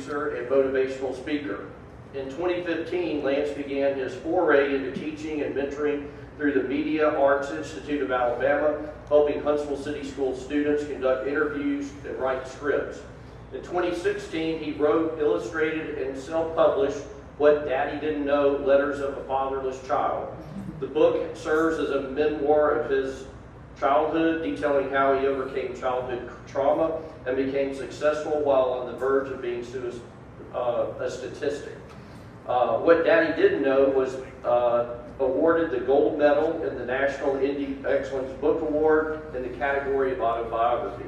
producer, and motivational speaker. In 2015, Lance began his foray into teaching and mentoring through the Media Arts Institute of Alabama, helping Huntsville City School students conduct interviews and write scripts. In 2016, he wrote, illustrated, and self-published What Daddy Didn't Know, Letters of a Fatherless Child. The book serves as a memoir of his childhood, detailing how he overcame childhood trauma and became successful while on the verge of being a statistic. What Daddy Didn't Know was awarded the gold medal in the National Indie Excellence Book Award in the category of autobiography.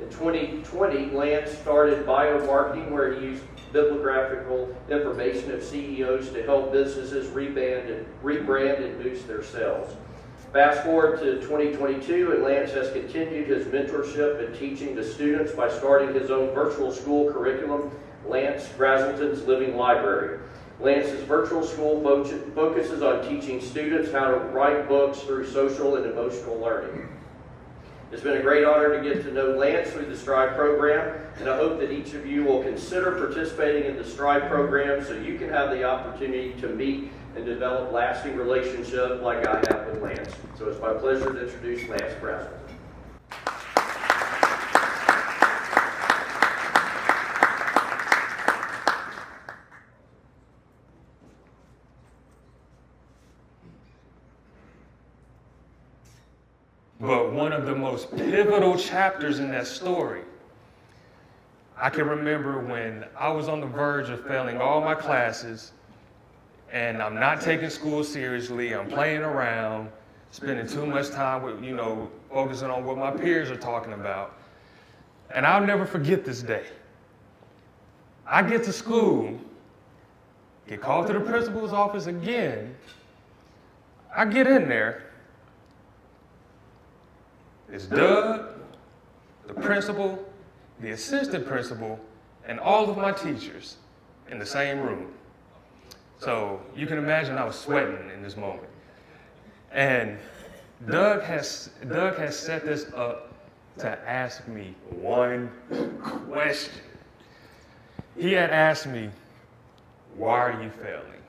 In 2020, Lance started Biomarketing, where he used bibliographical information of CEOs to help businesses rebrand and boost their sales. Fast forward to 2022, and Lance has continued his mentorship and teaching to students by starting his own virtual school curriculum, Lance Brazelton's Living Library. Lance's virtual school focuses on teaching students how to write books through social and emotional learning. It's been a great honor to get to know Lance through the Strive program, and I hope that each of you will consider participating in the Strive program so you can have the opportunity to meet and develop lasting relationships like I have with Lance. So it's my pleasure to introduce Lance Brazelton. But one of the most pivotal chapters in that story, I can remember when I was on the verge of failing all my classes, and I'm not taking school seriously, I'm playing around, spending too much time with, focusing on what my peers are talking about. And I'll never forget this day. I get to school, get called to the principal's office again. I get in there. It's Doug, the principal, the assistant principal, and all of my teachers in the same room. So you can imagine I was sweating in this moment. And Doug has set this up to ask me one question. He had asked me, why are you failing?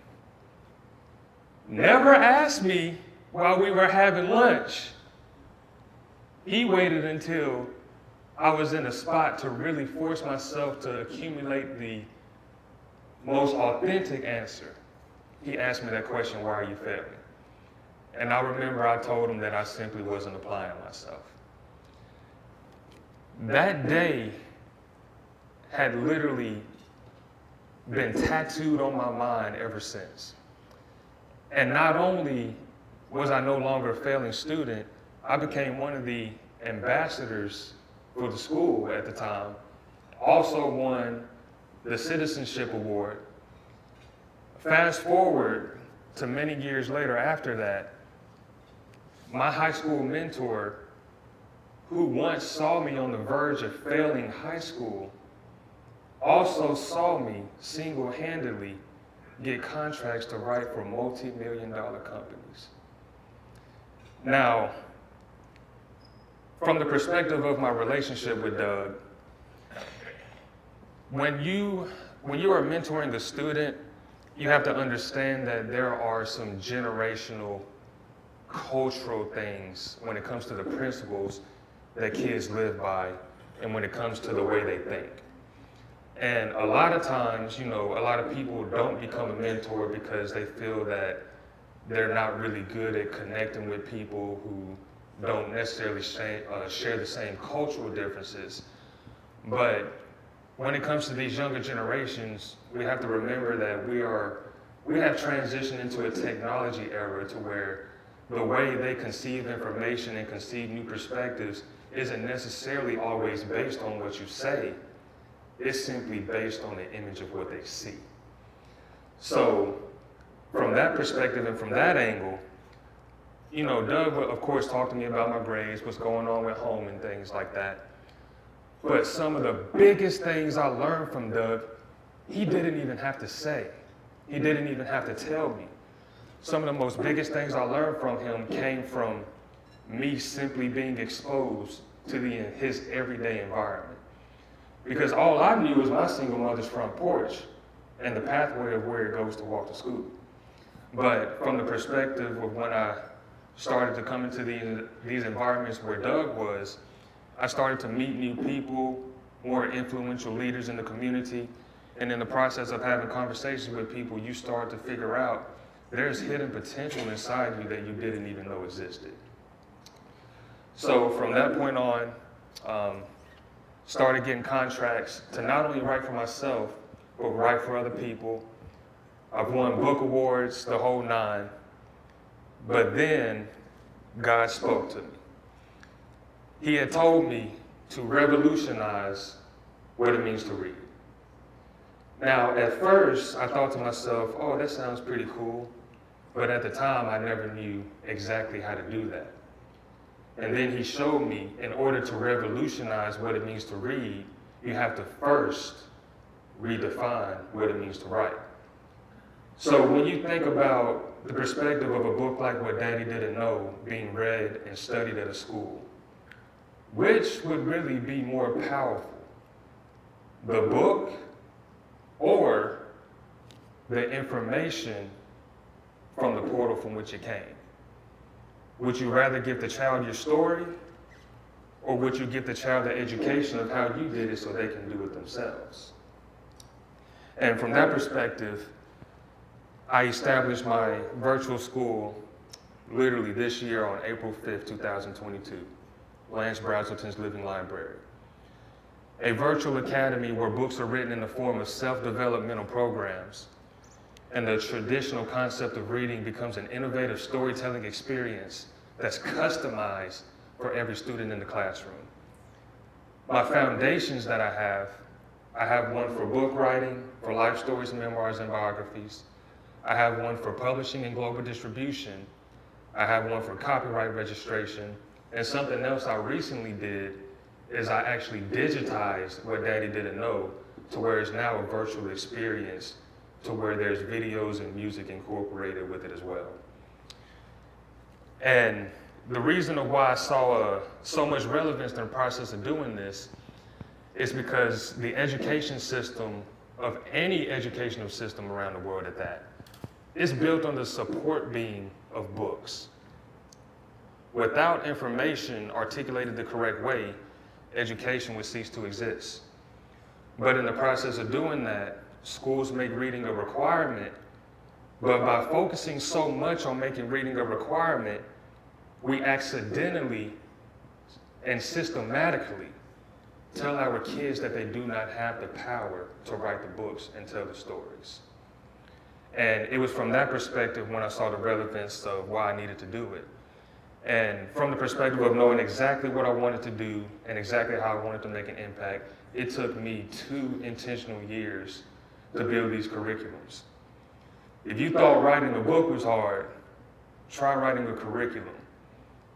Never asked me while we were having lunch. He waited until I was in a spot to really force myself to accumulate the most authentic answer. He asked me that question, why are you failing? And I remember I told him that I simply wasn't applying myself. That day had literally been tattooed on my mind ever since. And not only was I no longer a failing student, I became one of the ambassadors for the school at the time, also won the Citizenship Award. Fast forward to many years later after that, my high school mentor, who once saw me on the verge of failing high school, also saw me single-handedly get contracts to write for multi-million-dollar companies. Now, from the perspective of my relationship with Doug, when you are mentoring a student, you have to understand that there are some generational, cultural things when it comes to the principles that kids live by and when it comes to the way they think. And a lot of times, a lot of people don't become a mentor because they feel that they're not really good at connecting with people who don't necessarily share the same cultural differences. But when it comes to these younger generations, we have to remember that we have transitioned into a technology era to where the way they conceive information and conceive new perspectives isn't necessarily always based on what you say. It's simply based on the image of what they see. So from that perspective and from that angle, Doug would, of course, talk to me about my grades, what's going on with home and things like that. But some of the biggest things I learned from Doug, he didn't even have to say. He didn't even have to tell me. Some of the most biggest things I learned from him came from me simply being exposed to his everyday environment. because all I knew was my single mother's front porch and the pathway of where it goes to walk to school. But from the perspective of when I started to come into these environments where Doug was, I started to meet new people, more influential leaders in the community, and in the process of having conversations with people, you start to figure out there's hidden potential inside you that you didn't even know existed. So from that point on, started getting contracts to not only write for myself, but write for other people. I've won book awards, the whole nine. But then God spoke to me. He had told me to revolutionize what it means to read. Now, at first, I thought to myself, oh, that sounds pretty cool. But at the time, I never knew exactly how to do that. And then he showed me, in order to revolutionize what it means to read, you have to first redefine what it means to write. So when you think about the perspective of a book like What Daddy Didn't Know being read and studied at a school, which would really be more powerful, the book or the information from the portal from which it came? Would you rather give the child your story, or would you give the child the education of how you did it so they can do it themselves? And from that perspective, I established my virtual school literally this year on April 5th, 2022, Lance Brazelton's Living Library. A virtual academy where books are written in the form of self-developmental programs, and the traditional concept of reading becomes an innovative storytelling experience that's customized for every student in the classroom. My foundations that I have one for book writing, for life stories, memoirs, and biographies. I have one for publishing and global distribution. I have one for copyright registration. And something else I recently did is I actually digitized What Daddy Didn't Know to where it's now a virtual experience, to where there's videos and music incorporated with it as well. And the reason of why I saw so much relevance in the process of doing this is because the education system of any educational system around the world at that is built on the support beam of books. Without information articulated the correct way, education would cease to exist. But in the process of doing that, schools make reading a requirement, but by focusing so much on making reading a requirement, we accidentally and systematically tell our kids that they do not have the power to write the books and tell the stories. And it was from that perspective when I saw the relevance of why I needed to do it. And from the perspective of knowing exactly what I wanted to do and exactly how I wanted to make an impact, it took me 2 intentional years to build these curriculums. If you thought writing a book was hard, try writing a curriculum.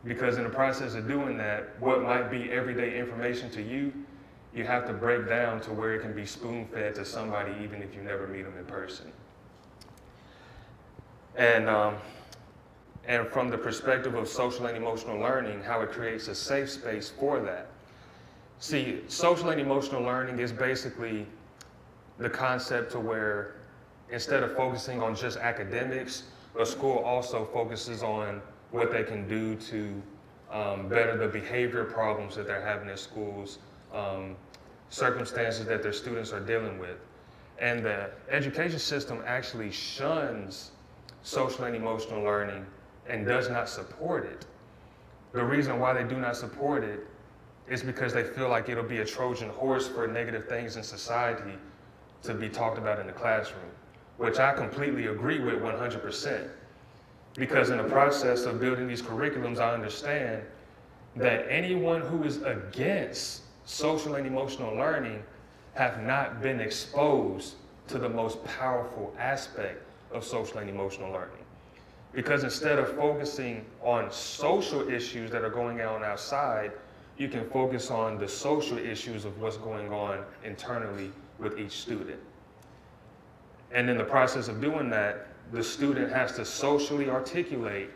Because in the process of doing that, what might be everyday information to you, you have to break down to where it can be spoon-fed to somebody even if you never meet them in person. And from the perspective of social and emotional learning, how it creates a safe space for that. See, social and emotional learning is basically the concept to where instead of focusing on just academics, a school also focuses on what they can do to better the behavior problems that they're having in schools, circumstances that their students are dealing with. And the education system actually shuns social and emotional learning and does not support it. The reason why they do not support it is because they feel like it'll be a Trojan horse for negative things in society to be talked about in the classroom, which I completely agree with 100%. Because in the process of building these curriculums, I understand that anyone who is against social and emotional learning have not been exposed to the most powerful aspect of social and emotional learning. Because instead of focusing on social issues that are going on outside, you can focus on the social issues of what's going on internally with each student. And in the process of doing that, the student has to socially articulate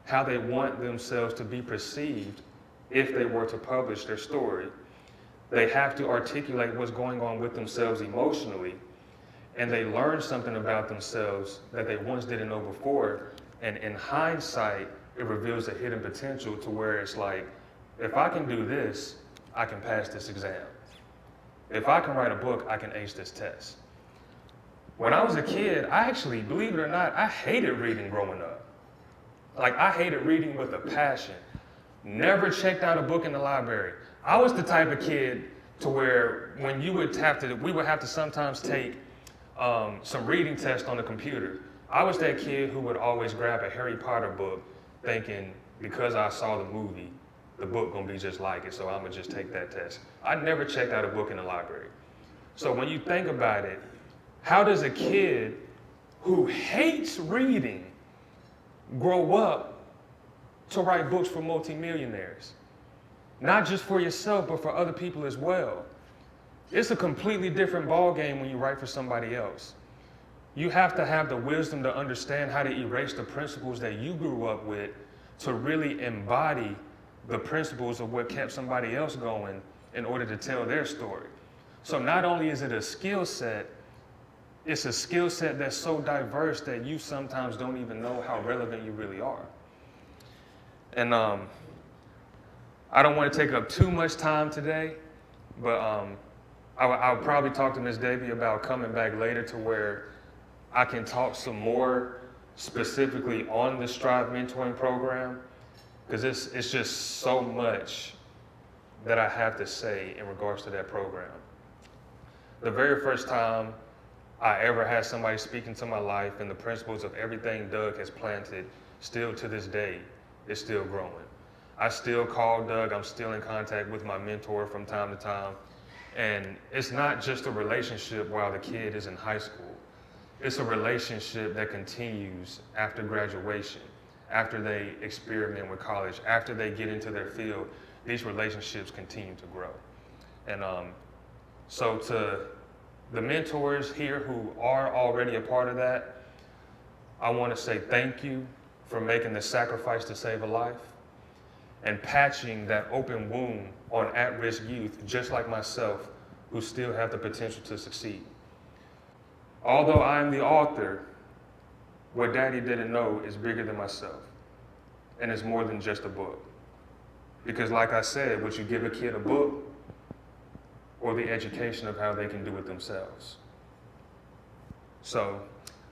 how they want themselves to be perceived if they were to publish their story. They have to articulate what's going on with themselves emotionally, and they learn something about themselves that they once didn't know before. And in hindsight, it reveals a hidden potential to where it's like, if I can do this, I can pass this exam. If I can write a book, I can ace this test. When I was a kid, I actually, believe it or not, I hated reading growing up. Like, I hated reading with a passion. Never checked out a book in the library. I was the type of kid to where when we would have to sometimes take some reading tests on the computer. I was that kid who would always grab a Harry Potter book thinking, because I saw the movie, the book gonna be just like it, so I'm gonna just take that test. I never checked out a book in the library. So when you think about it, how does a kid who hates reading grow up to write books for multimillionaires? Not just for yourself, but for other people as well. It's a completely different ballgame when you write for somebody else. You have to have the wisdom to understand how to erase the principles that you grew up with to really embody the principles of what kept somebody else going in order to tell their story. So not only is it a skill set, it's a skill set that's so diverse that you sometimes don't even know how relevant you really are. And I don't want to take up too much time today, but I'll probably talk to Ms. Davy about coming back later to where I can talk some more specifically on the Strive Mentoring Program, because it's just so much that I have to say in regards to that program. The very first time I ever had somebody speak into my life and the principles of everything Doug has planted, still to this day, is still growing. I still call Doug, I'm still in contact with my mentor from time to time. And it's not just a relationship while the kid is in high school. It's a relationship that continues after graduation, after they experiment with college, after they get into their field. These relationships continue to grow. And so to the mentors here who are already a part of that, I want to say thank you for making the sacrifice to save a life and patching that open wound on at-risk youth, just like myself, who still have the potential to succeed. Although I am the author, what Daddy Didn't Know is bigger than myself, and it's more than just a book. Because like I said, would you give a kid a book or the education of how they can do it themselves? So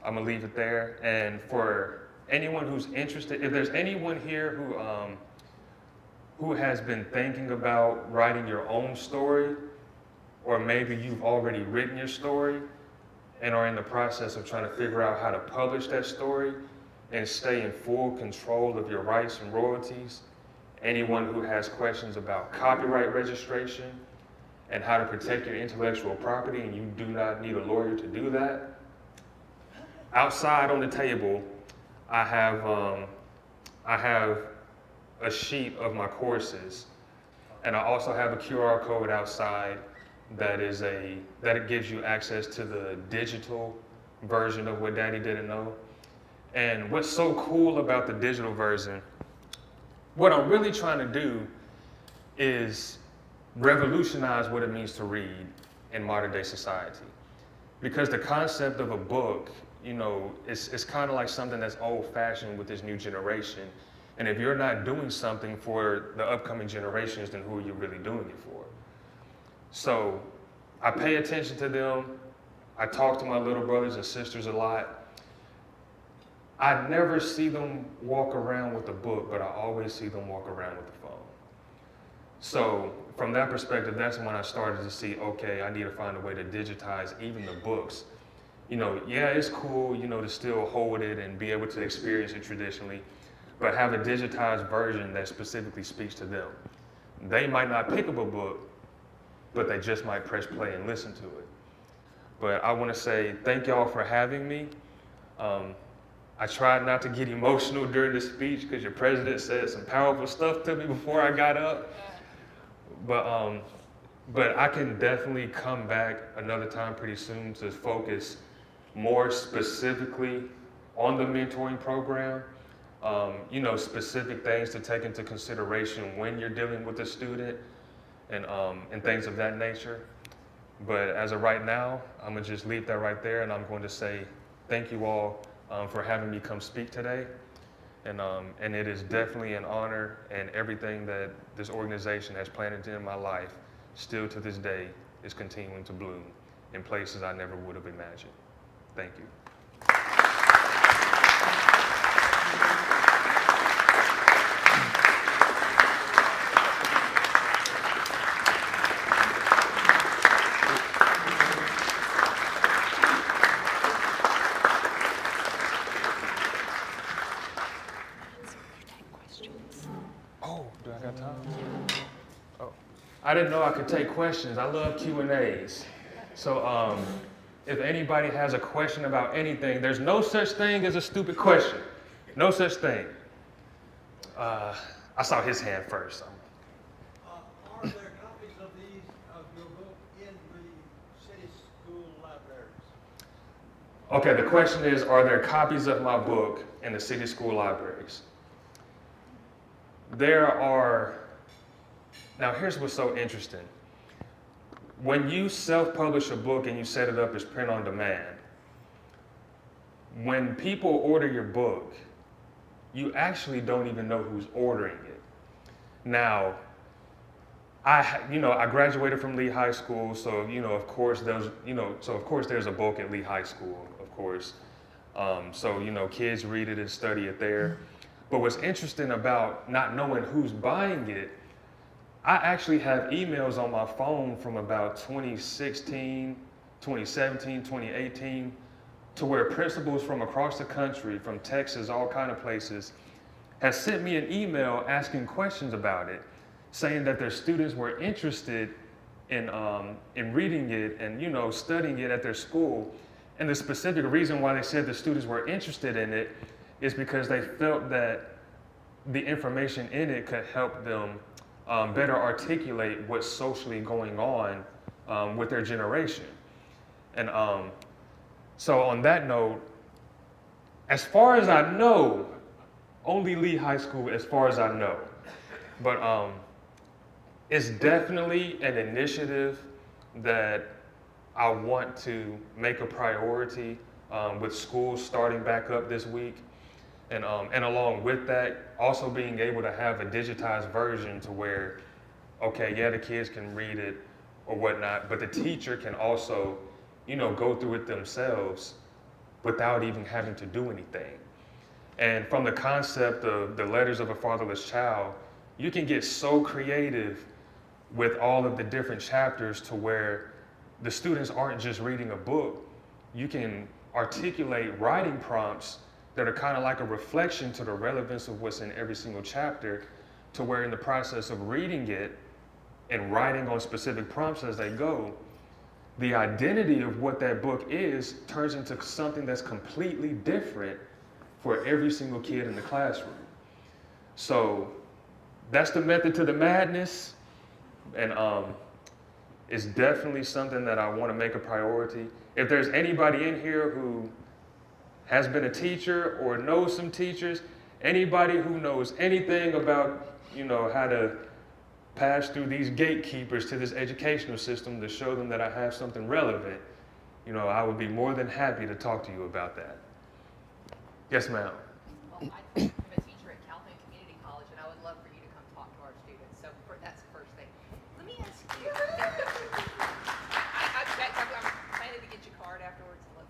I'm gonna leave it there. And for anyone who's interested, if there's anyone here who has been thinking about writing your own story, or maybe you've already written your story and are in the process of trying to figure out how to publish that story and stay in full control of your rights and royalties, anyone who has questions about copyright registration and how to protect your intellectual property, and you do not need a lawyer to do that, outside on the table, I have a sheet of my courses, and I also have a QR code outside that it gives you access to the digital version of What Daddy Didn't Know. And what's so cool about the digital version, what I'm really trying to do is revolutionize what it means to read in modern day society. Because the concept of a book, you know, it's kind of like something that's old fashioned with this new generation. And if you're not doing something for the upcoming generations, then who are you really doing it for? So I pay attention to them. I talk to my little brothers and sisters a lot. I never see them walk around with a book, but I always see them walk around with a phone. So from that perspective, that's when I started to see, okay, I need to find a way to digitize even the books. You know, yeah, it's cool, you know, to still hold it and be able to experience it traditionally, but have a digitized version that specifically speaks to them. They might not pick up a book, but they just might press play and listen to it. But I want to say thank y'all for having me. I tried not to get emotional during the speech because your president said some powerful stuff to me before I got up. But I can definitely come back another time pretty soon to focus more specifically on the mentoring program. You know, specific things to take into consideration when you're dealing with a student, and things of that nature. But as of right now, I'm gonna just leave that right there, and I'm going to say thank you all for having me come speak today. And it is definitely an honor, and everything that this organization has planted in my life, still to this day, is continuing to bloom in places I never would have imagined. Thank you. Oh, do I got time? Oh, I didn't know I could take questions. I love Q&As. So if anybody has a question about anything, there's no such thing as a stupid question. No such thing. I saw his hand first. Are there copies of your book in the city school libraries? Okay, the question is, are there copies of my book in the city school libraries? There are. Now here's what's so interesting. When you self-publish a book and you set it up as print on demand, when people order your book, you actually don't even know who's ordering it. Now, I graduated from Lee High School, so of course there's a book at Lee High School, of course. So kids read it and study it there. But what's interesting about not knowing who's buying it, I actually have emails on my phone from about 2016, 2017, 2018, to where principals from across the country, from Texas, all kind of places, has sent me an email asking questions about it, saying that their students were interested in reading it and studying it at their school. And the specific reason why they said the students were interested in it is because they felt that the information in it could help them better articulate what's socially going on with their generation. And so on that note, as far as I know, only Lee High School as far as I know. But it's definitely an initiative that I want to make a priority with schools starting back up this week. And along with that, also being able to have a digitized version to where, okay, yeah, the kids can read it or whatnot, but the teacher can also, go through it themselves without even having to do anything. And from the concept of the letters of a fatherless child, you can get so creative with all of the different chapters to where the students aren't just reading a book. You can articulate writing prompts that are kind of like a reflection to the relevance of what's in every single chapter, to where in the process of reading it and writing on specific prompts as they go, the identity of what that book is turns into something that's completely different for every single kid in the classroom. So that's the method to the madness, and it's definitely something that I want to make a priority. If there's anybody in here who has been a teacher or knows some teachers, anybody who knows anything about, how to pass through these gatekeepers to this educational system to show them that I have something relevant, I would be more than happy to talk to you about that. Yes, ma'am. Well, I'm a teacher at Calhoun Community College, and I would love for you to come talk to our students. So that's the first thing. Let me ask you. I'm planning to get your card afterwards, and let's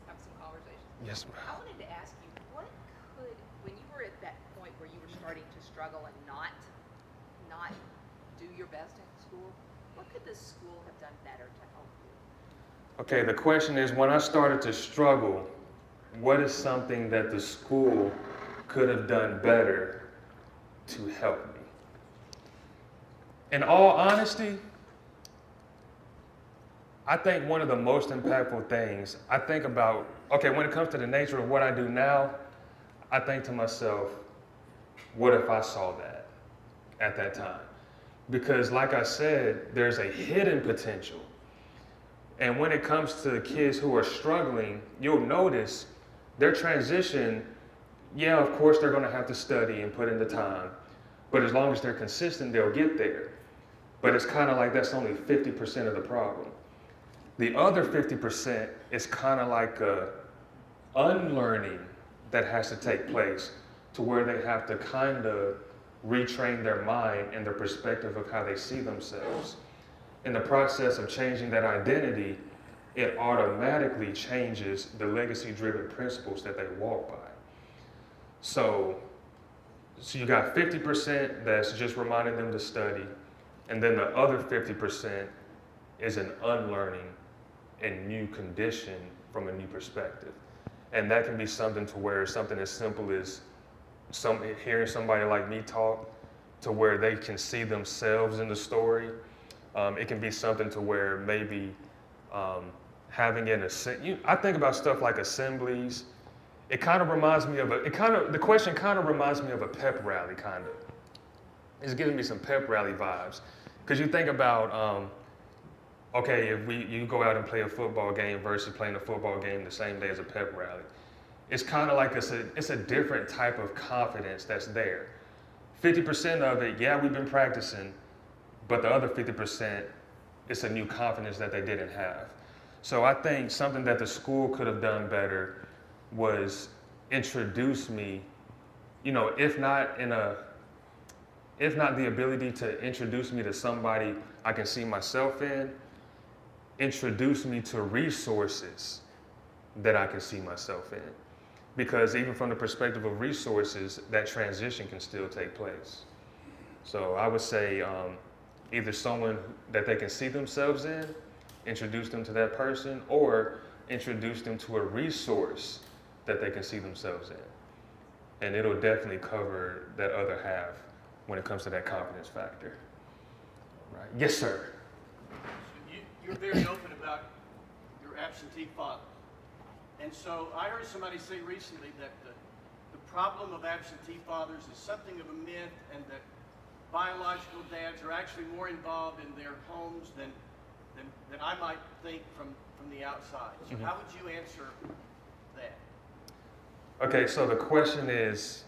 have some conversations. Yes, ma'am. I wanted to ask you, when you were at that point where you were starting to struggle and not do your best in school, what could the school have done better to help you? Okay, the question is, when I started to struggle, what is something that the school could have done better to help me? In all honesty, I think one of the most impactful things, I think about, when it comes to the nature of what I do now, I think to myself, what if I saw that at that time? Because like I said, there's a hidden potential. And when it comes to the kids who are struggling, you'll notice their transition, yeah, of course they're gonna have to study and put in the time, but as long as they're consistent, they'll get there. But it's kind of like that's only 50% of the problem. The other 50% is kind of like a unlearning that has to take place to where they have to kind of retrain their mind and their perspective of how they see themselves. In the process of changing that identity, it automatically changes the legacy-driven principles that they walk by. So you got 50% that's just reminding them to study, and then the other 50% is an unlearning and new condition from a new perspective. And that can be something to where something as simple as hearing somebody like me talk to where they can see themselves in the story. It can be something to where maybe having I think about stuff like assemblies. It kind of reminds me of the question kind of reminds me of a pep rally, kind of. It's giving me some pep rally vibes. Because you think about, okay, if you go out and play a football game versus playing a football game the same day as a pep rally. It's kind of like it's a different type of confidence that's there. 50% of it, yeah, we've been practicing, but the other 50%, it's a new confidence that they didn't have. So I think something that the school could have done better was introduce me, if not the ability to introduce me to somebody I can see myself in, introduce me to resources that I can see myself in. Because even from the perspective of resources, that transition can still take place. So I would say either someone that they can see themselves in, introduce them to that person, or introduce them to a resource that they can see themselves in. And it'll definitely cover that other half when it comes to that confidence factor. Right. Yes, sir. You're very open about your absentee father. And so I heard somebody say recently that the problem of absentee fathers is something of a myth, and that biological dads are actually more involved in their homes than I might think from the outside. So how would you answer that? Okay, so the question is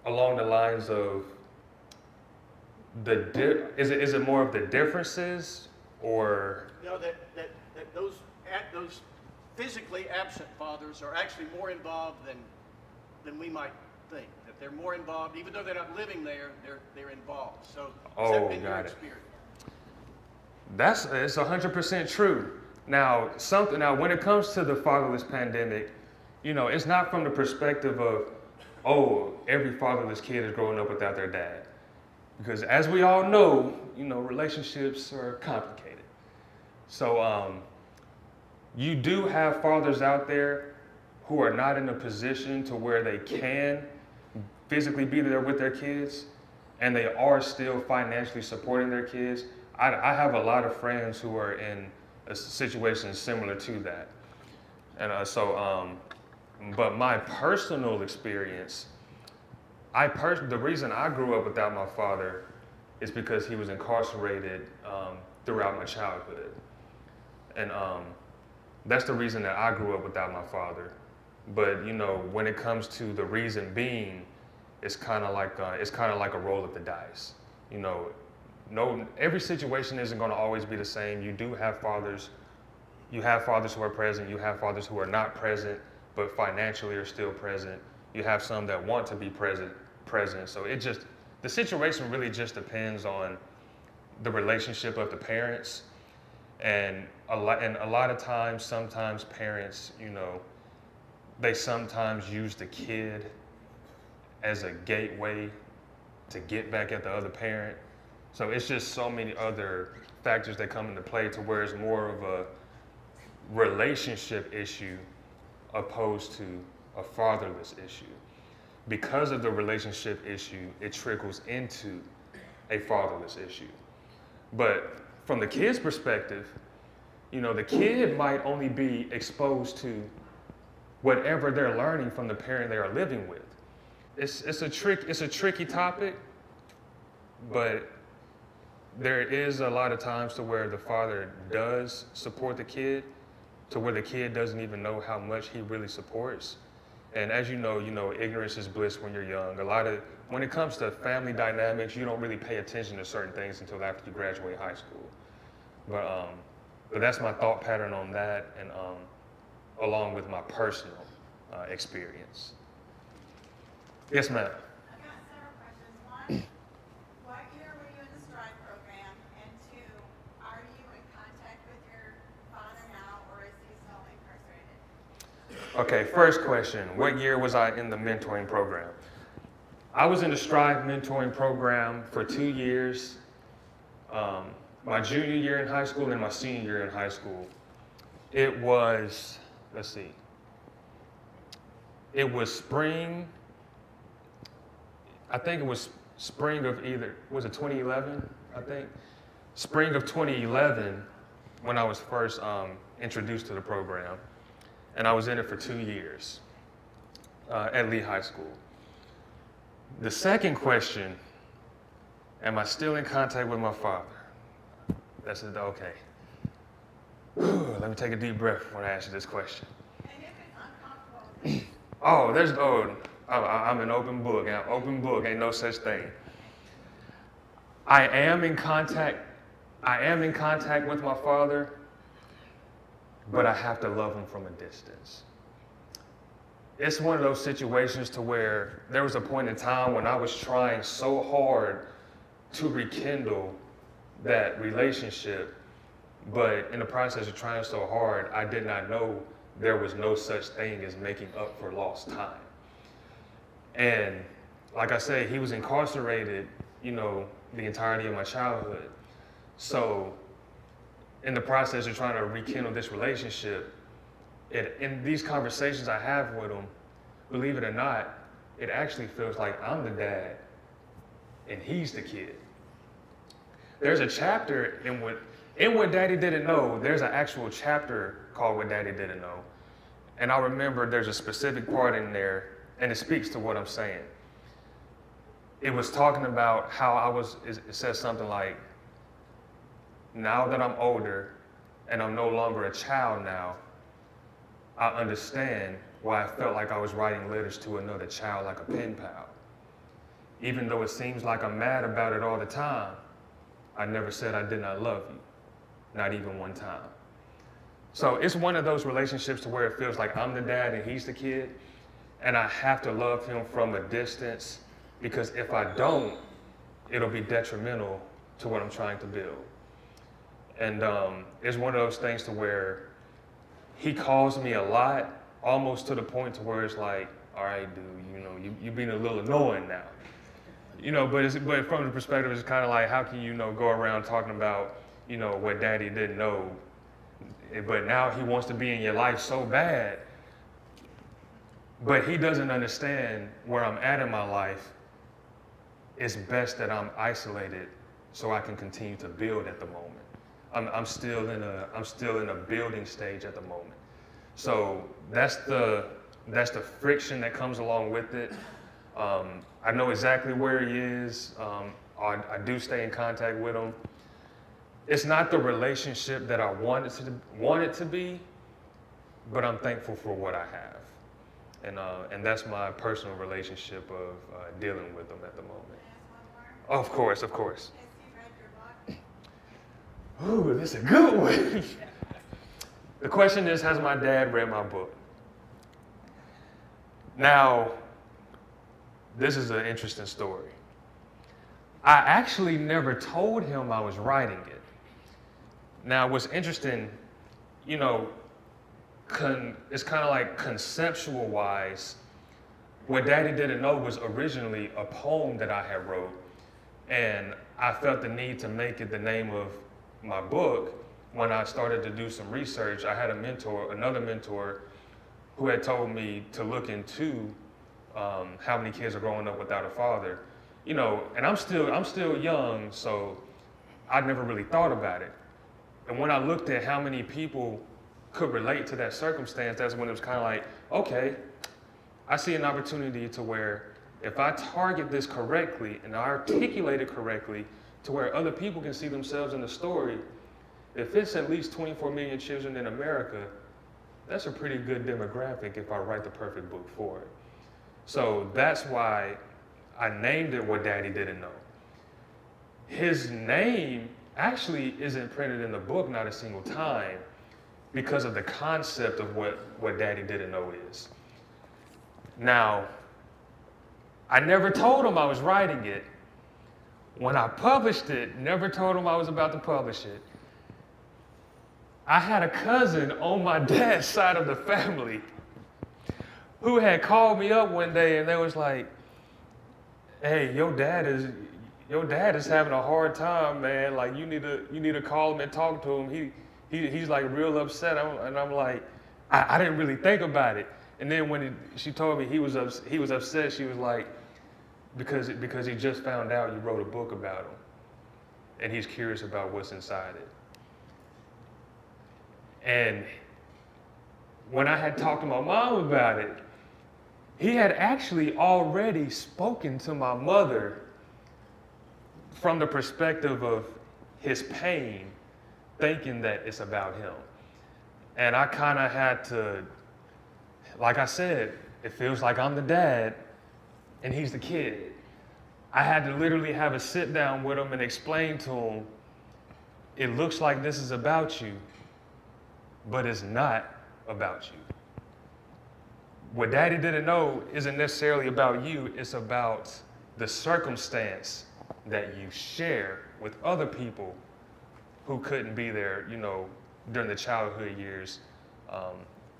along the lines of is it more of the differences, or that those physically absent fathers are actually more involved than we might think. That they're more involved, even though they're not living there, they're involved. So has that been your experience? It's 100% true. Now when it comes to the fatherless pandemic, it's not from the perspective of, every fatherless kid is growing up without their dad. Because as we all know, relationships are complicated. So you do have fathers out there who are not in a position to where they can physically be there with their kids, and they are still financially supporting their kids. I have a lot of friends who are in a situation similar to that. And but my personal experience, the reason I grew up without my father is because he was incarcerated throughout my childhood. And that's the reason that I grew up without my father. But when it comes to the reason being, it's kind of like a roll of the dice. Every situation isn't going to always be the same. You do have fathers. You have fathers who are present. You have fathers who are not present, but financially are still present. You have some that want to be present. So the situation really just depends on the relationship of the parents, and a lot of times, sometimes parents, they sometimes use the kid as a gateway to get back at the other parent. So it's just so many other factors that come into play to where it's more of a relationship issue opposed to a fatherless issue. Because of the relationship issue, it trickles into a fatherless issue. But from the kid's perspective, the kid might only be exposed to whatever they're learning from the parent they are living with. It's a tricky topic, but there is a lot of times to where the father does support the kid, to where the kid doesn't even know how much he really supports. And as you know, ignorance is bliss when you're young. When it comes to family dynamics, you don't really pay attention to certain things until after you graduate high school. But that's my thought pattern on that, and along with my personal experience. Yes, ma'am. I got several questions. One, what year were you in the Stride program? And two, are you in contact with your father now, or is he still incarcerated? Okay, first question. What year was I in the mentoring program? I was in the Strive mentoring program for 2 years, my junior year in high school and my senior year in high school. It was, it was spring, I think it was spring of was it 2011, I think? Spring of 2011 when I was first introduced to the program. And I was in it for 2 years at Lee High School. The second question, am I still in contact with my father? That's it, okay. Let me take a deep breath when I answer this question. And if it's uncomfortable, I'm an open book. Open book, ain't no such thing. I am in contact with my father, but I have to love him from a distance. It's one of those situations to where there was a point in time when I was trying so hard to rekindle that relationship, but in the process of trying so hard, I did not know there was no such thing as making up for lost time. And like I said, he was incarcerated, the entirety of my childhood. So in the process of trying to rekindle this relationship, in these conversations I have with him, believe it or not, it actually feels like I'm the dad and he's the kid. There's a chapter in What Daddy Didn't Know, there's an actual chapter called What Daddy Didn't Know. And I remember there's a specific part in there, and it speaks to what I'm saying. It was talking about how it says something like, now that I'm older and I'm no longer a child now, I understand why I felt like I was writing letters to another child like a pen pal. Even though it seems like I'm mad about it all the time, I never said I did not love you, not even one time. So it's one of those relationships to where it feels like I'm the dad and he's the kid, and I have to love him from a distance, because if I don't, it'll be detrimental to what I'm trying to build. And it's one of those things to where he calls me a lot, almost to the point to where it's like, all right, dude, you're being a little annoying now. But from the perspective, it's kind of like, how can you go around talking about, what daddy didn't know, but now he wants to be in your life so bad, but he doesn't understand where I'm at in my life. It's best that I'm isolated so I can continue to build at the moment. I'm still in a building stage at the moment. So that's the friction that comes along with it. I know exactly where he is. I do stay in contact with him. It's not the relationship that I want it to be, but I'm thankful for what I have. And that's my personal relationship of dealing with him at the moment. ask one more. Of course. Has he read your book? Ooh, this is a good one. The question is, has my dad read my book? Now, this is an interesting story. I actually never told him I was writing it. Now, what's interesting, it's kind of like conceptual-wise, What Daddy Didn't Know was originally a poem that I had wrote, and I felt the need to make it the name of my book. When I started to do some research, I had another mentor, who had told me to look into how many kids are growing up without a father. And I'm still young, so I never really thought about it. And when I looked at how many people could relate to that circumstance, that's when it was kind of like, okay, I see an opportunity to where if I target this correctly and I articulate it correctly to where other people can see themselves in the story, if it's at least 24 million children in America, that's a pretty good demographic if I write the perfect book for it. So that's why I named it What Daddy Didn't Know. His name actually isn't printed in the book, not a single time, because of the concept of what Daddy Didn't Know is. Now, I never told him I was writing it. When I published it, never told him I was about to publish it. I had a cousin on my dad's side of the family who had called me up one day and they was like, hey, your dad is having a hard time, man. Like you need to call him and talk to him. He's like real upset. And I'm like, I didn't really think about it. And then when she told me he was upset, she was like, because he just found out you wrote a book about him, and he's curious about what's inside it. And when I had talked to my mom about it, he had actually already spoken to my mother from the perspective of his pain, thinking that it's about him. And I kind of had to, like I said, it feels like I'm the dad and he's the kid. I had to literally have a sit down with him and explain to him, it looks like this is about you, but it's not about you. What Daddy Didn't Know isn't necessarily about you, it's about the circumstance that you share with other people who couldn't be there, during the childhood years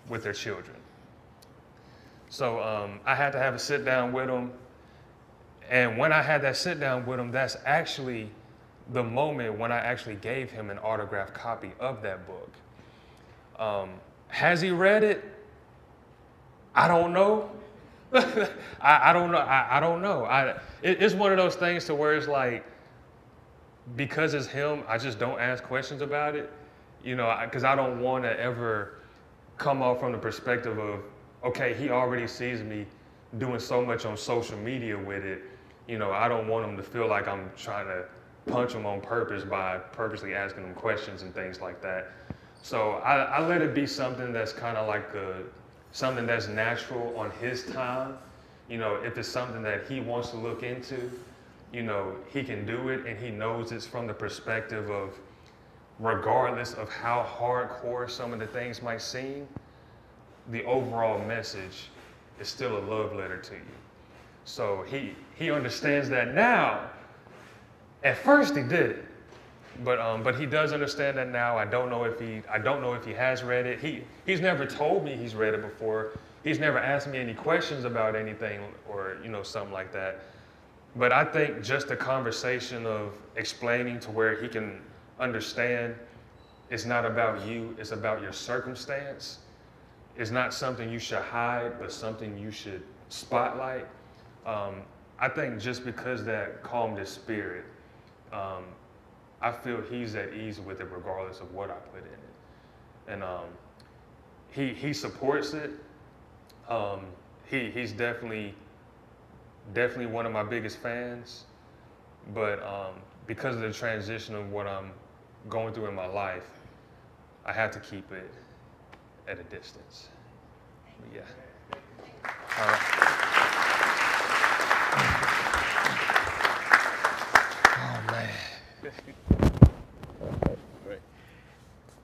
with their children. So I had to have a sit down with him. And when I had that sit down with him, that's actually the moment when I actually gave him an autographed copy of that book. Has he read it? I don't know. I don't know. I don't know. It's one of those things to where it's like, because it's him, I just don't ask questions about it, because I don't want to ever come off from the perspective of, okay, he already sees me doing so much on social media with it. I don't want him to feel like I'm trying to punch him on purpose by purposely asking him questions and things like that. So I let it be something that's kind of like something that's natural on his time. If it's something that he wants to look into, he can do it, and he knows it's from the perspective of, regardless of how hardcore some of the things might seem, the overall message is still a love letter to you. So he understands that now. At first he didn't, but he does understand that now. I don't know if he has read it. He's never told me he's read it before. He's never asked me any questions about anything or something like that. But I think just the conversation of explaining to where he can understand it's not about you, it's about your circumstance. It's not something you should hide, but something you should spotlight. I think just because that calmed his spirit, I feel he's at ease with it regardless of what I put in it. And he supports it. He's definitely one of my biggest fans, but because of the transition of what I'm going through in my life, I have to keep it at a distance. But yeah. All right. Oh man. Great.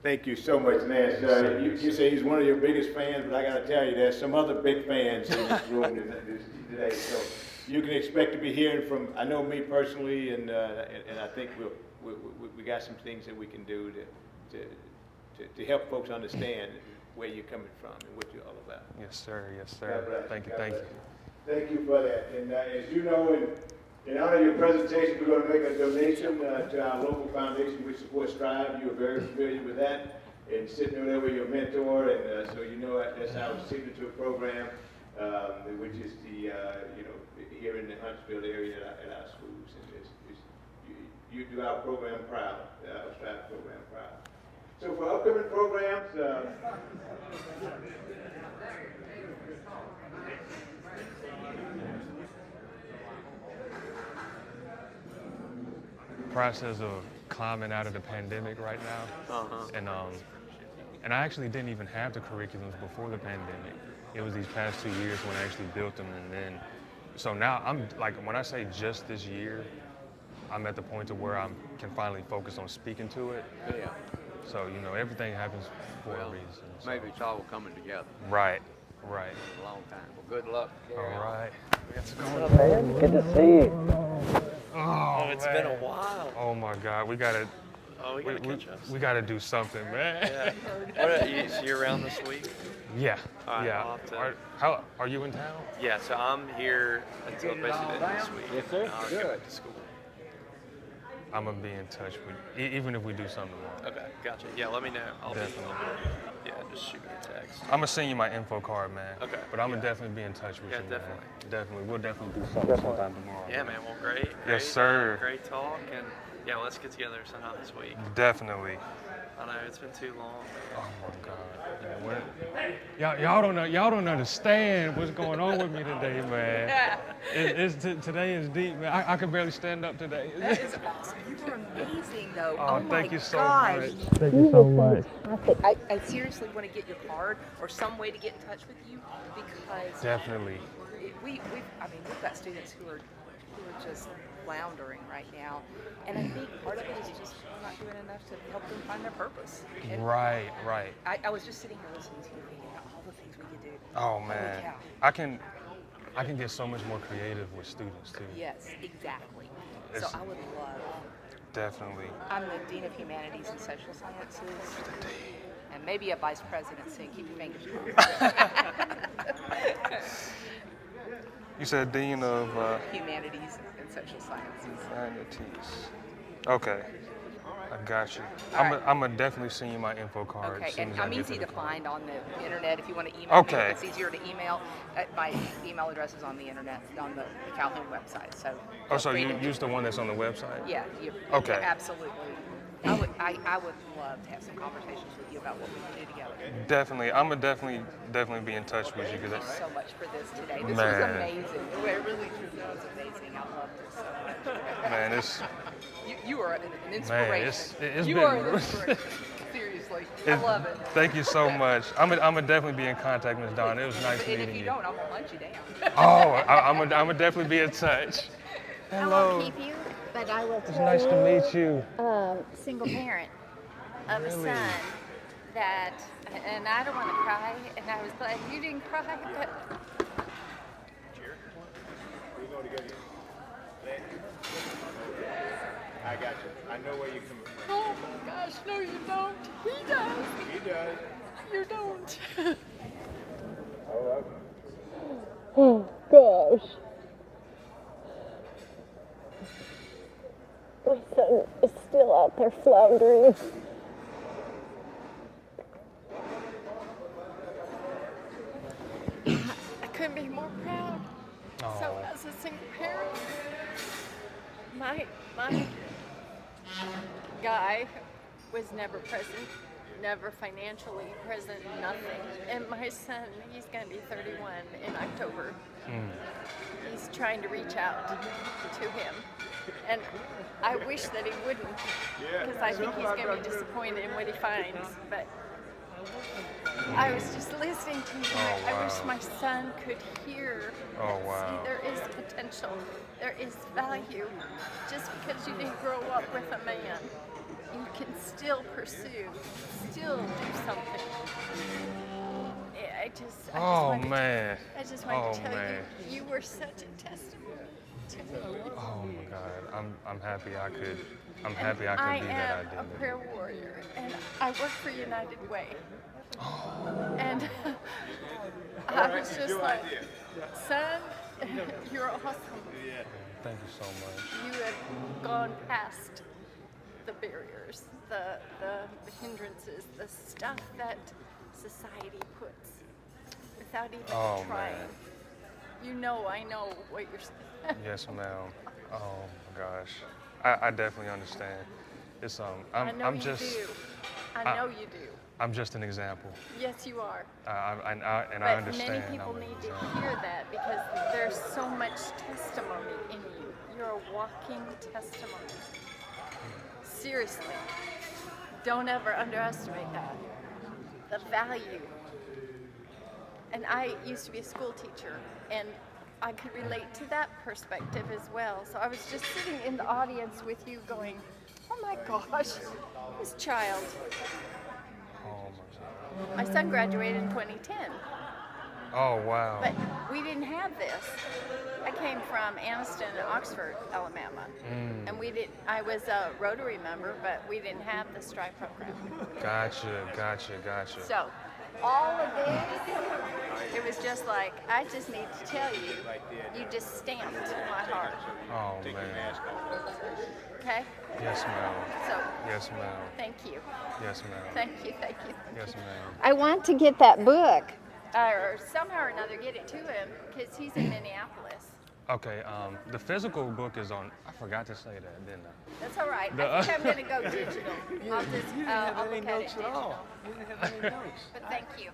Thank you so much, Lance. You say he's one of your biggest fans, but I got to tell you, there's some other big fans in this room today. So you can expect to be hearing from, I know me personally, and I think we got some things that we can do to help folks understand where you're coming from and what you're all about. Yes, sir. Yes, sir. Thank you. Thank you for that. And as you know, in honor of your presentation, we're going to make a donation to our local foundation which supports Strive. You are very familiar with that. And sitting there with your mentor, and so that's our signature program, which is the here in the Huntsville area at our schools. And you do our program proud, our Strive program proud. So for upcoming programs, Process of climbing out of the pandemic right now, and And I actually didn't even have the curriculums before the pandemic. It was these past 2 years when I actually built them, and then, so now I'm like, when I say just this year, I'm at the point to where I can finally focus on speaking to it. Yeah. So, you know, everything happens for a reason. So. Maybe it's all coming together. Right. A long time. Well, good luck. All right. Man, good to see you. Oh, It's man. been a while. Oh my God, we gotta Oh, we gotta catch up. we gotta do something, man. Yeah. So you're around this week? Yeah. All right, yeah. I'll have to- Are you in town? Yeah, so I'm here until basically the end of this week. Yes, sir. I'll Good. go back to school. I'm gonna be in touch with you, even if we do something tomorrow. Okay, gotcha. Yeah, let me know. I'll Definitely. yeah, just shoot me a text. I'm gonna send you my info card, man. Okay, But I'm gonna yeah. definitely be in touch with Yeah, you, definitely. man. Definitely. We'll definitely do something sometime tomorrow. Yeah, man. Well, great. Yes, sir. Great talk, and yeah, let's get together sometime this week. Definitely. I know it's been too long. Oh my God. Yeah, y'all don't understand what's going on with me today, man. Today is deep, man. I can barely stand up today. That is awesome. You were amazing, though. Oh, my thank you so gosh. much. Thank you so much. I seriously want to get your card or some way to get in touch with you because Definitely. we've got students who are just floundering right now, and I think part of it is just we're not doing enough to help them find their purpose. And Right. I was just sitting here listening to you, thinking about all the things we could do. Oh Holy man. cow. I can get so much more creative with students too. Yes, exactly. So It's- I would love. Definitely. I'm the Dean of Humanities and Social Sciences, and maybe a Vice President soon. Keep your fingers crossed. You said Dean of Humanities and Social Sciences. Humanities. Okay. I got you. All right. I'm gonna definitely send you my info card. Okay, as soon and as I I'm get easy to the- find on the internet if you want to email Okay. me. If it's easier to email. My email address is on the internet, on the Calhoun website. So. Oh, so feel you free to- use the one that's on the website? Yeah. Okay. Yeah, absolutely. I would love to have some conversations with you about what we can do together. Definitely. I'm gonna definitely be in touch with you Thank you because so much for this today. This was Man. amazing. It really was amazing. I loved it so much. man, it's You are an inspiration. it's you been- are an inspiration. Seriously, I love it. Thank you so much. I'm gonna definitely be in contact, Ms. Dawn. It was nice And meeting if you you. don't, I'm gonna hunt you down. Oh, I'm gonna definitely be in touch. I Hello. won't keep you, but I will It's tell nice you, to meet you. single parent of a Really? son that, and I don't want to cry, and I was glad you didn't cry, but We're going to get you. I got you. I know where you're coming from. oh my gosh, no you don't. He does. He does. You don't. All right. Oh gosh. My son is still out there floundering. I couldn't be more proud. So Oh. as a single parent, my guy was never present, never financially present, nothing. And my son, he's gonna be 31 in October. He's trying to reach out to him. And I wish that he wouldn't, because I think he's gonna be disappointed in what he finds. But I was just listening to him. Oh, I wish wow. my son could hear Oh, that, wow. see, there is potential, there is value. Just because you didn't grow up with a man, you can still pursue, still do something. I just Oh wanted to- man. I just wanted Oh, to tell man. you, you were such a testimony to me. Oh my God. I'm happy I could. I'm And happy I I could be am that a identity. prayer warrior, and I work for United Way. And I was just like, son, you're awesome. Thank you so much. You have gone past the barriers, the hindrances, the stuff that society puts without even Oh, trying. man. You know, I know what you're saying. Yes, ma'am. Oh my gosh. I definitely understand. It's I know I'm you just do. I know you do. I'm just an example. Yes, you are. And But I understand. many people I'm an need to example. hear that because there's so much testimony in you. You're a walking testimony. Seriously. Don't ever underestimate that. the value. And I used to be a school teacher, and I could relate to that perspective as well. So I was just sitting in the audience with you going, oh my gosh, this child. Oh My son graduated in 2010, Oh wow. but we didn't have this. I came from Anniston and Oxford, Alabama, and I was a Rotary member, but we didn't have the Strive program. Gotcha. So all of this, it was just like, I just need to tell you, you just stamped my heart, Oh man. okay? Yes, ma'am. So Yes, ma'am. thank you. Yes, ma'am. Thank you. Yes, ma'am. I want to get that book, or somehow or another get it to him, because he's in Minneapolis. Okay, the physical book is on, I forgot to say that, didn't I? That's all right. I think I'm going to go digital. I'll just, I'll look at it digital. You didn't have any notes. But thank you.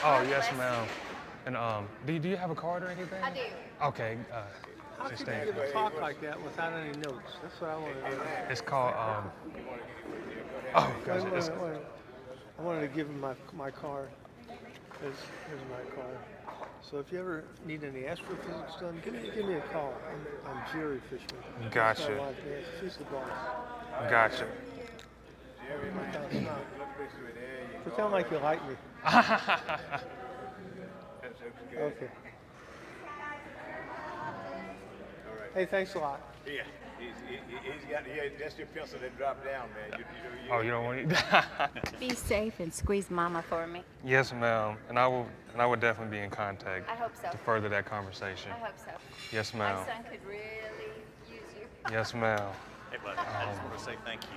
Oh, yes, ma'am. And do you have a card or anything? I do. Okay, How just could you stand. give a talk like that without any notes? That's what I want to do. It's called, oh, gosh, it's, Wait. I wanted to give him my card. Here's my card. So if you ever need any astrophysics done, give me a call. I'm Jerry Fishman. That's Gotcha. my wife, Nancy. She's the boss. Gotcha. Pretend like you like me. Okay. Hey, thanks a lot. Yeah, he's got that's your pencil that dropped down, man. Oh, you don't want it? Be safe and squeeze mama for me. Yes, ma'am. And I will definitely be in contact I hope so. to further that conversation. I hope so. Yes, My ma'am. son could really use you. Yes, ma'am. Hey, buddy, I just want to say thank you.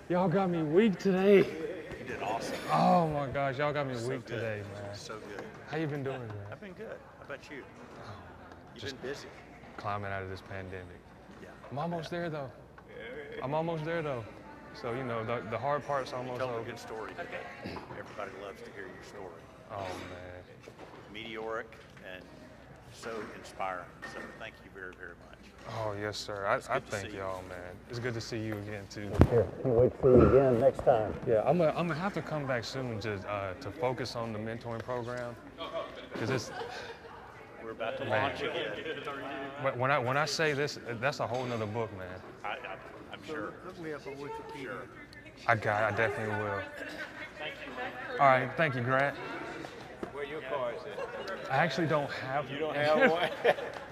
Y'all got me weak today. You did awesome. Oh my gosh, y'all got me weak today, man. So good. How you been doing, man? I've been good. How about you? You've Just been busy. climbing out of this pandemic. Yeah. I'm almost there though. So, you know, the hard part's You almost told a over. good story today. Everybody loves to hear your story. Oh man. Meteoric and so inspiring. So thank you very, very much. Oh yes, sir. I good to thank see you. y'all, man. It's good to see you again too. Here, can't wait to see you again next time. Yeah, I'm gonna have to come back soon to focus on the mentoring program, because We're about to launch again. when I say this, that's a whole nother book, man. I'm sure. Look me up on Wikipedia. I definitely will. All right, thank you, Grant. Where your cards at? I actually don't have. You don't have one?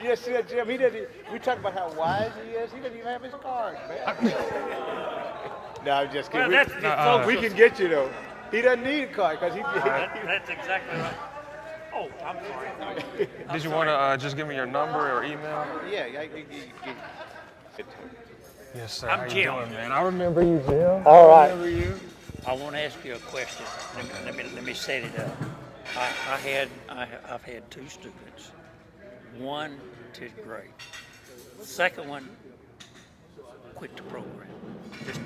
You see that, Jim? We talk about how wise he is. He doesn't even have his card, man. No, I'm just kidding. We can get you, though. He doesn't need a card because he. That's exactly right. Oh, I'm sorry. Did you want to just give me your number or email? Yeah. Yes, sir. I'm How you Jim. doing, man? I remember you, Jim. All right. I want to ask you a question. Let me set it up. I've had two students. One did great. The second one quit the program. Just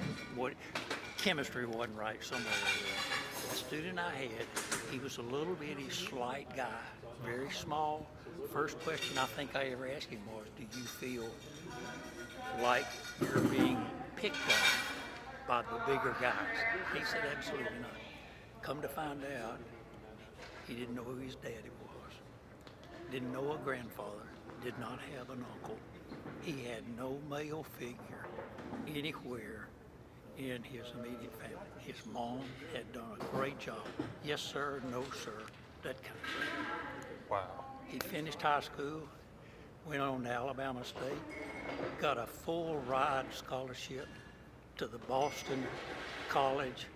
chemistry wasn't right somewhere there. The student I had, he was a little bitty, slight guy, very small. First question I think I ever asked him was, do you feel like you're being picked on by the bigger guys? He said, absolutely not. Come to find out, he didn't know who his daddy was, didn't know a grandfather, did not have an uncle. He had no male figure anywhere in his immediate family. His mom had done a great job. Yes, sir, no, sir, that kind of thing. Wow. He finished high school, went on to Alabama State, got a full ride scholarship to the Boston College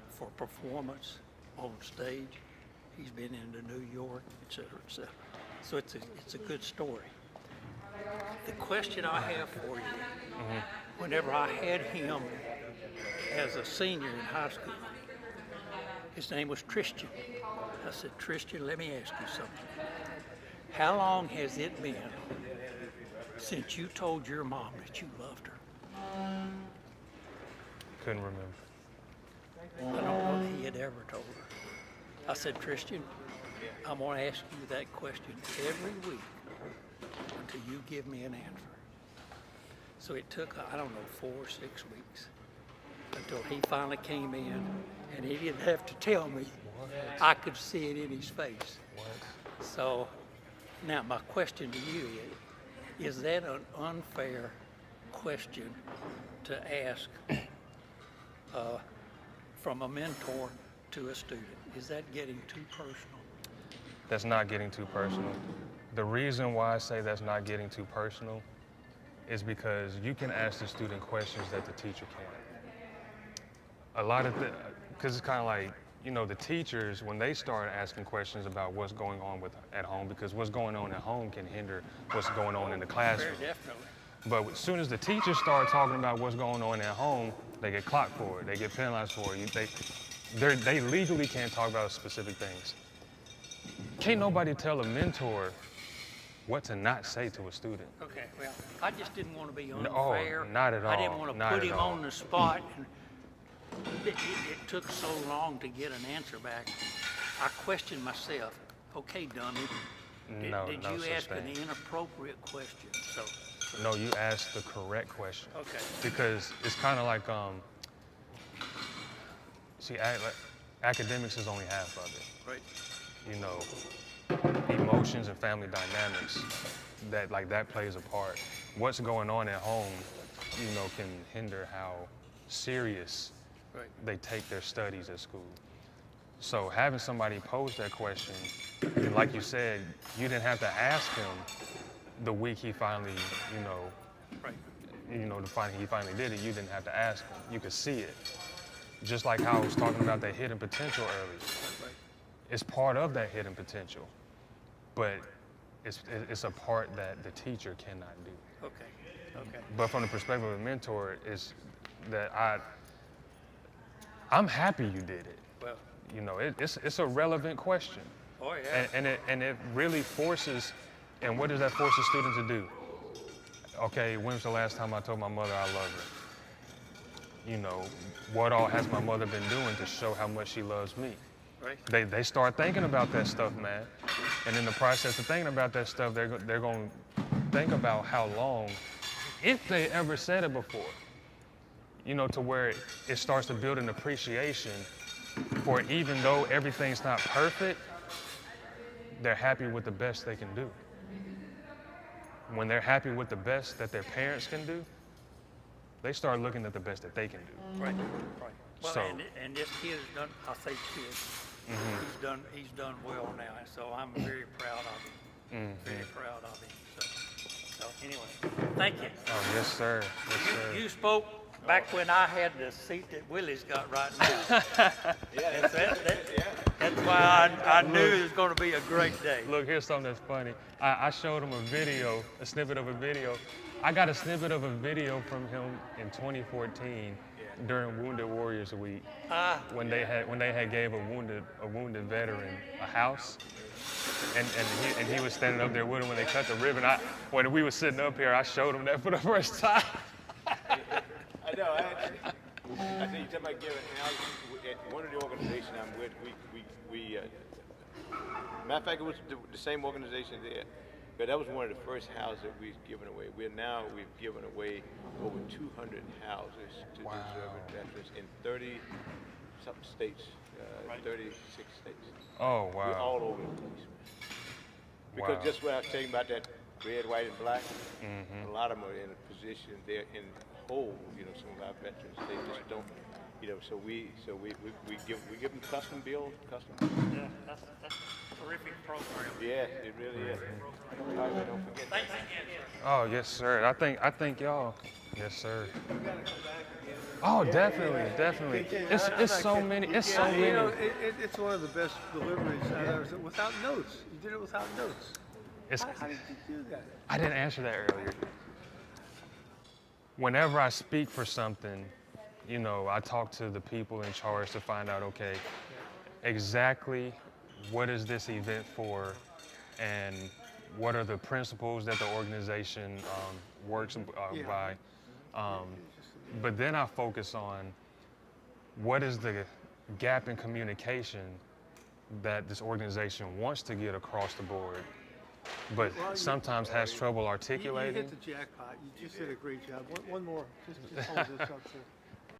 for performance on stage. He's been into New York, et cetera, et cetera. So it's a good story. The question I have for you, whenever I had him as a senior in high school, his name was Tristan. I said, Tristan, let me ask you something. How long has it been since you told your mom that you loved her? Couldn't remember. I don't know that he had ever told her. I said, Tristan, I'm going to ask you that question every week until you give me an answer. So it took, I don't know, 4 or 6 weeks until he finally came in and he didn't have to tell me. I could see it in his face. So now my question to you is that an unfair question to ask from a mentor to a student? Is that getting too personal? That's not getting too personal. The reason why I say that's not getting too personal is because you can ask the student questions that the teacher can't. A lot of because it's kind of like, you know, the teachers, when they start asking questions about what's going on at home, because what's going on at home can hinder what's going on in the classroom. Very definitely. But as soon as the teachers start talking about what's going on at home, they get clocked for it. They get penalized for it. They legally can't talk about specific things. Can't nobody tell a mentor what to not say to a student. Okay, well, I just didn't want to be unfair. Oh, not at all. I didn't want to put him on the spot. And it took so long to get an answer back. I questioned myself. Okay, dummy. Did you ask an inappropriate question? No, you asked the correct question. Okay. Because it's kind of like, see, academics is only half of it. Right. You know, emotions and family dynamics, that plays a part. What's going on at home, you know, can hinder how serious they take their studies at school. So having somebody pose that question, and like you said, you didn't have to ask him the week he finally, you know, he finally did it. You didn't have to ask him. You could see it. Just like how I was talking about that hidden potential earlier. Right. It's part of that hidden potential, but it's a part that the teacher cannot do. Okay. But from the perspective of a mentor, is that I'm happy you did it. Well, you know, it's a relevant question. Oh yeah. And it really forces, and what does that force the student to do? Okay, when's the last time I told my mother I love her? You know, what all has my mother been doing to show how much she loves me? Right. They start thinking about that stuff, man. And in the process of thinking about that stuff, they're going to think about how long, if they ever said it before, you know, to where it starts to build an appreciation for, even though everything's not perfect, they're happy with the best they can do. When they're happy with the best that their parents can do, they start looking at the best that they can do. Right. Well, So, and this kid has done, I say kid, he's done well now, and so I'm very proud of him. Very proud of him. So anyway, thank you. Oh, yes, sir. Yes, sir. You spoke back when I had the seat that Willie's got right now. That's why I knew it was going to be a great day. Look, here's something that's funny. I showed him a snippet of a video. I got a snippet of a video from him in 2014 during Wounded Warriors Week when they had gave a wounded veteran a house, and he was standing up there with him when they cut the ribbon. When we were sitting up here, I showed him that for the first time. I know. I think you're talking about giving houses. At one of the organizations I'm with, matter of fact, it was the same organization there, but that was one of the first houses that we've given away. We've given away over 200 houses to deserving veterans in 30-something states, 36 states. Oh, wow. We're all over the place, man. Because just what I was telling you about that red, white, and black, a lot of them are in a position, they're in whole, you know, some of our veterans, they just don't, you know, so we give them custom build, custom. Yeah, that's a terrific program. Yeah, it really is. All right, don't forget. Thanks again, sir. Oh, yes, sir. I think y'all. Yes, sir. Oh, definitely. It's so many. It's so many. You know, it's one of the best deliveries I've ever seen. Without notes. You did it without notes. How did you do that? I didn't answer that earlier. Whenever I speak for something, you know, I talk to the people in charge to find out, okay, exactly what is this event for, and what are the principles that the organization works by. But then I focus on what is the gap in communication that this organization wants to get across the board, but sometimes has trouble articulating. You hit the jackpot. You just did a great job. One more. Just hold this up, sir.